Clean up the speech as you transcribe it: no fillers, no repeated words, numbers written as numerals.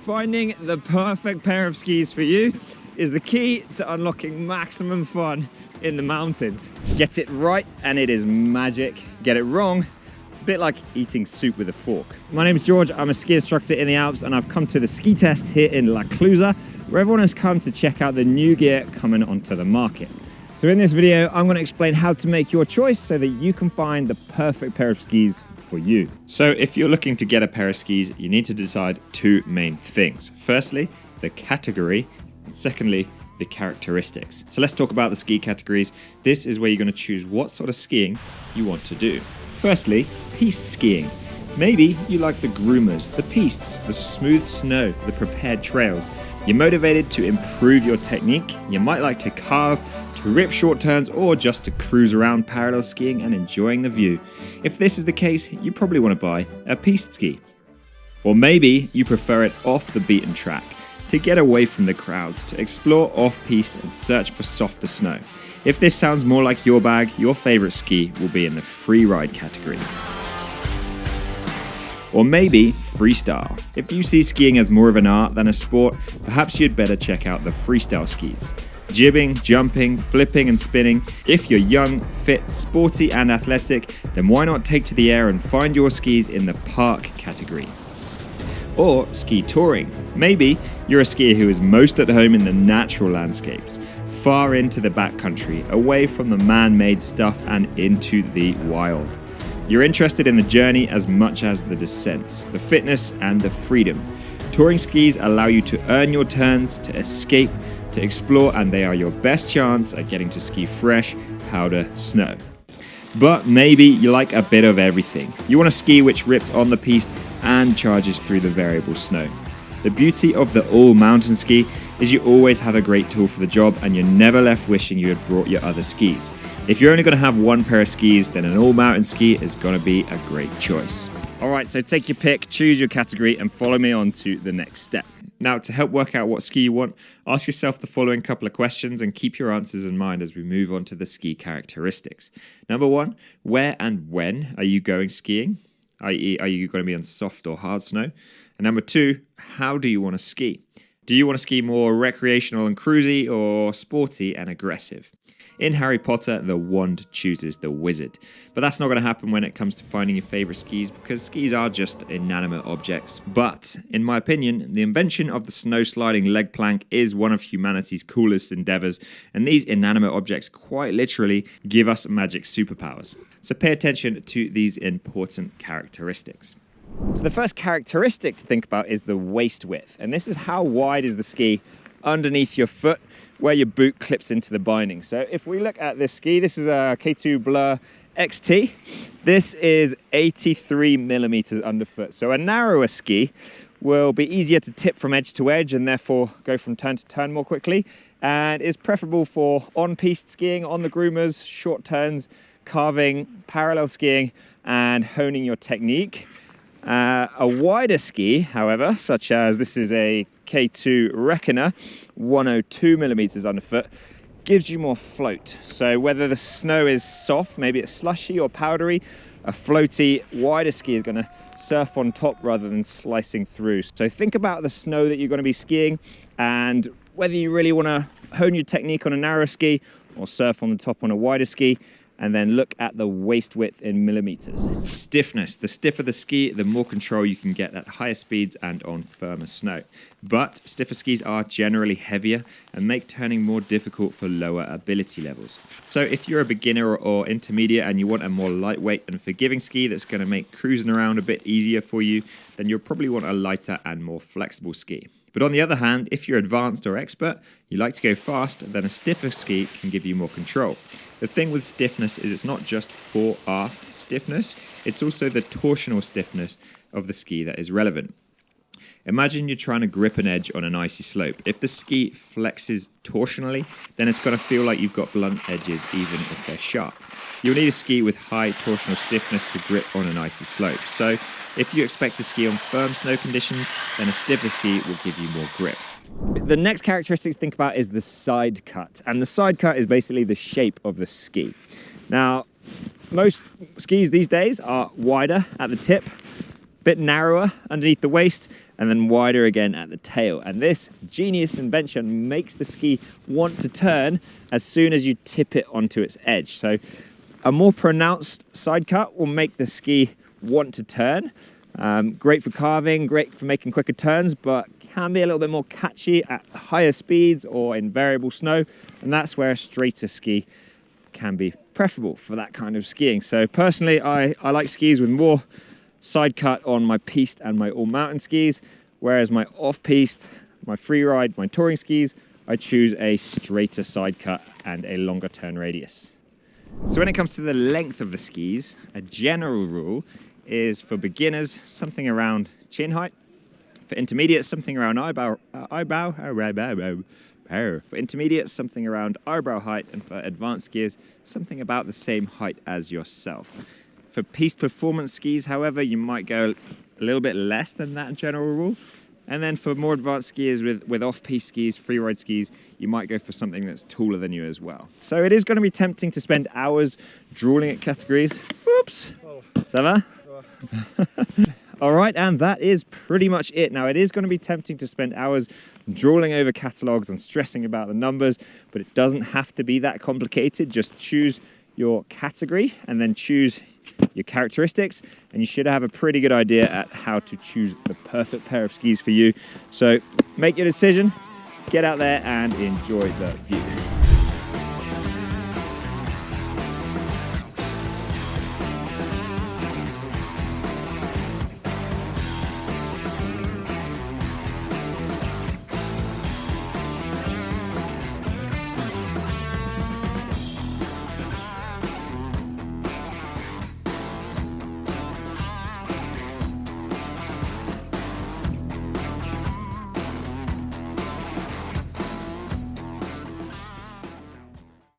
Finding the perfect pair of skis for you is the key to unlocking maximum fun in the mountains. Get it right and it is magic. Get it wrong, it's a bit like eating soup with a fork. My name is George, I'm a ski instructor in the Alps, and I've come to the ski test here in Clusaz, where everyone has come to check out the new gear coming onto the market. So in this video, I'm going to explain how to make your choice so that you can find the perfect pair of skis for you. So if you're looking to get a pair of skis, you need to decide two main things. Firstly, the category, and secondly, the characteristics. So let's talk about the ski categories. This is where you're going to choose what sort of skiing you want to do. Firstly, piste skiing. Maybe you like the groomers, the pistes, the smooth snow, the prepared trails. You're motivated to improve your technique. You might like to carve, to rip short turns, or just to cruise around parallel skiing and enjoying the view. If this is the case, you probably want to buy a piste ski. Or maybe you prefer it off the beaten track, to get away from the crowds, to explore off-piste and search for softer snow. If this sounds more like your bag, your favorite ski will be in the free ride category. Or maybe freestyle. If you see skiing as more of an art than a sport, perhaps you'd better check out the freestyle skis. Jibbing, jumping, flipping and spinning. If you're young, fit, sporty and athletic, then why not take to the air and find your skis in the park category? Or ski touring. Maybe you're a skier who is most at home in the natural landscapes, far into the backcountry, away from the man-made stuff and into the wild. You're interested in the journey as much as the descent, the fitness and the freedom. Touring skis allow you to earn your turns, to escape, to explore, and they are your best chance at getting to ski fresh, powder snow. But maybe you like a bit of everything. You want a ski which rips on the piste and charges through the variable snow. The beauty of the all-mountain ski is you always have a great tool for the job and you're never left wishing you had brought your other skis. If you're only going to have one pair of skis, then an all-mountain ski is going to be a great choice. Alright, so take your pick, choose your category and follow me on to the next step. Now, to help work out what ski you want, ask yourself the following couple of questions and keep your answers in mind as we move on to the ski characteristics. Number one, where and when are you going skiing? i.e., are you going to be on soft or hard snow? And number two, how do you want to ski? Do you want to ski more recreational and cruisy or sporty and aggressive? In Harry Potter, the wand chooses the wizard. But that's not going to happen when it comes to finding your favorite skis because skis are just inanimate objects. But, in my opinion, the invention of the snow sliding leg plank is one of humanity's coolest endeavors, and these inanimate objects quite literally give us magic superpowers. So pay attention to these important characteristics. So the first characteristic to think about is the waist width, and this is how wide is the ski underneath your foot where your boot clips into the binding. So if we look at this ski, this is a K2 Blur XT. This is 83 millimeters underfoot. So a narrower ski will be easier to tip from edge to edge and therefore go from turn to turn more quickly, and is preferable for on-piste skiing, on the groomers, short turns, carving, parallel skiing, and honing your technique. A wider ski, however, such as this is a K2 Reckoner, 102 millimeters underfoot, gives you more float. So whether the snow is soft, maybe it's slushy or powdery, a floaty, wider ski is going to surf on top rather than slicing through. So think about the snow that you're going to be skiing and whether you really want to hone your technique on a narrow ski or surf on the top on a wider ski. And then look at the waist width in millimeters. Stiffness. The stiffer the ski, the more control you can get at higher speeds and on firmer snow. But stiffer skis are generally heavier and make turning more difficult for lower ability levels. So if you're a beginner or intermediate and you want a more lightweight and forgiving ski that's going to make cruising around a bit easier for you, then you'll probably want a lighter and more flexible ski. But on the other hand, if you're advanced or expert, you like to go fast, then a stiffer ski can give you more control. The thing with stiffness is it's not just fore-aft stiffness, it's also the torsional stiffness of the ski that is relevant. Imagine you're trying to grip an edge on an icy slope. If the ski flexes torsionally, then it's going to feel like you've got blunt edges even if they're sharp. You'll need a ski with high torsional stiffness to grip on an icy slope. So if you expect to ski on firm snow conditions, then a stiffer ski will give you more grip. The next characteristic to think about is the side cut. And the side cut is basically the shape of the ski. Now, most skis these days are wider at the tip, a bit narrower underneath the waist, and then wider again at the tail. And this genius invention makes the ski want to turn as soon as you tip it onto its edge. So a more pronounced side cut will make the ski want to turn. Great for carving, great for making quicker turns, but can be a little bit more catchy at higher speeds or in variable snow. And that's where a straighter ski can be preferable for that kind of skiing. So personally, I like skis with more side cut on my piste and my all mountain skis, whereas my off piste, my free ride, my touring skis, I choose a straighter side cut and a longer turn radius. So when it comes to the length of the skis, a general rule is for beginners, something around chin height. For intermediates, something around for intermediates, something around eyebrow height, and for advanced skiers, something about the same height as yourself. For piste performance skis, however, you might go a little bit less than that general rule. And then for more advanced skiers with off-piste skis, freeride skis, you might go for something that's taller than you as well. So it is going to be tempting to spend hours drooling at categories. Whoops. Ça va? All right, and that is pretty much it. Now, it is going to be tempting to spend hours drooling over catalogs and stressing about the numbers, but it doesn't have to be that complicated. Just choose your category and then choose your characteristics, and you should have a pretty good idea at how to choose the perfect pair of skis for you. So make your decision, get out there and enjoy the view.